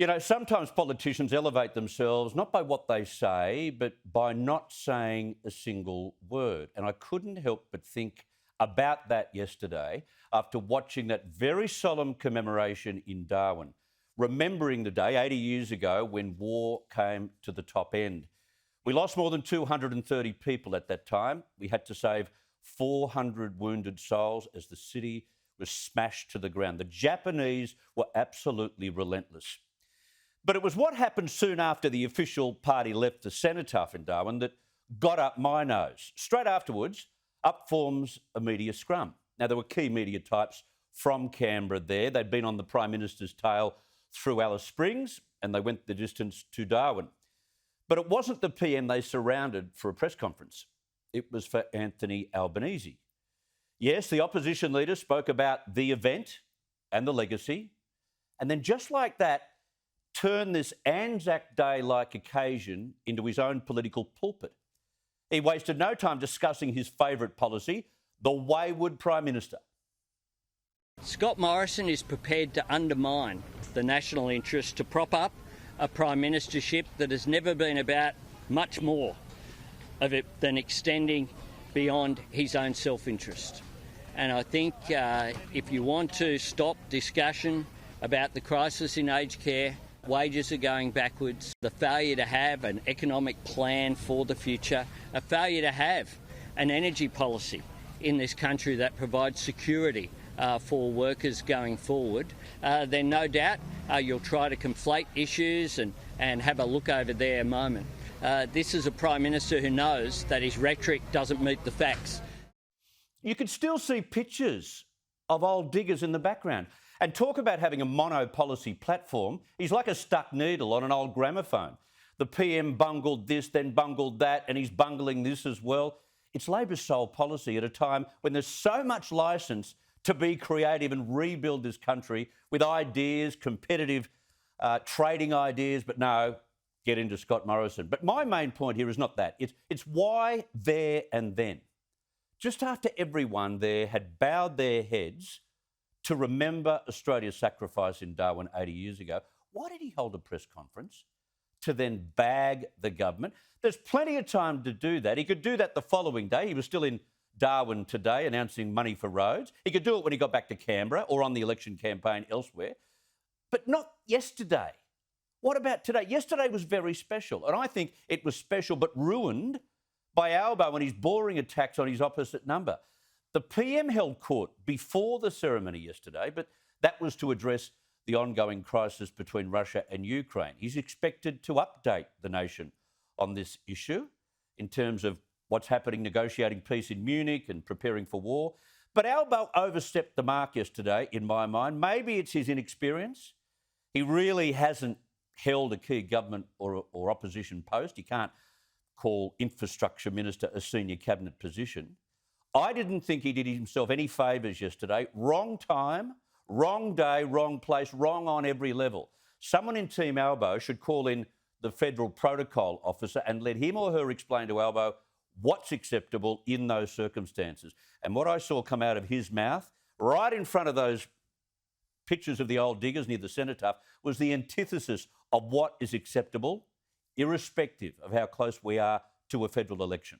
You know, sometimes politicians elevate themselves not by what they say, but by not saying a single word. And I couldn't help but think about that yesterday after watching that very solemn commemoration in Darwin, remembering the day 80 years ago when war came to the top end. We lost more than 230 people at that time. We had to save 400 wounded souls as the city was smashed to the ground. The Japanese were absolutely relentless. But it was what happened soon after the official party left the cenotaph in Darwin that got up my nose. Straight afterwards, up forms a media scrum. Now, there were key media types from Canberra there. They'd been on the Prime Minister's tail through Alice Springs and they went the distance to Darwin. But it wasn't the PM they surrounded for a press conference. It was for Anthony Albanese. Yes, the opposition leader spoke about the event and the legacy, and then just like that, turned this Anzac Day-like occasion into his own political pulpit. He wasted no time discussing his favourite policy, the wayward Prime Minister. Scott Morrison is prepared to undermine the national interest to prop up a Prime Ministership that has never been about much more of it than extending beyond his own self-interest. And I think if you want to stop discussion about the crisis in aged care, wages are going backwards, the failure to have an economic plan for the future, a failure to have an energy policy in this country that provides security for workers going forward, then no doubt you'll try to conflate issues and have a look over there moment. This is a Prime Minister who knows that his rhetoric doesn't meet the facts. You could still see pictures of old diggers in the background. And talk about having a mono-policy platform. He's like a stuck needle on an old gramophone. The PM bungled this, then bungled that, and he's bungling this as well. It's Labor's sole policy at a time when there's so much licence to be creative and rebuild this country with ideas, competitive trading ideas, but no, get into Scott Morrison. But my main point here is not that. It's why there and then. Just after everyone there had bowed their heads to remember Australia's sacrifice in Darwin 80 years ago, why did he hold a press conference to then bag the government? There's plenty of time to do that. He could do that the following day. He was still in Darwin today announcing money for roads. He could do it when he got back to Canberra or on the election campaign elsewhere, but not yesterday. What about today? Yesterday was very special, and I think it was special but ruined by Albo and his boring attacks on his opposite number. The PM held court before the ceremony yesterday, but that was to address the ongoing crisis between Russia and Ukraine. He's expected to update the nation on this issue in terms of what's happening negotiating peace in Munich and preparing for war. But Albo overstepped the mark yesterday, in my mind. Maybe it's his inexperience. He really hasn't held a key government or opposition post. He can't call infrastructure minister a senior cabinet position. I didn't think he did himself any favours yesterday. Wrong time, wrong day, wrong place, wrong on every level. Someone in Team Albo should call in the federal protocol officer and let him or her explain to Albo what's acceptable in those circumstances. And what I saw come out of his mouth, right in front of those pictures of the old diggers near the cenotaph, was the antithesis of what is acceptable, irrespective of how close we are to a federal election.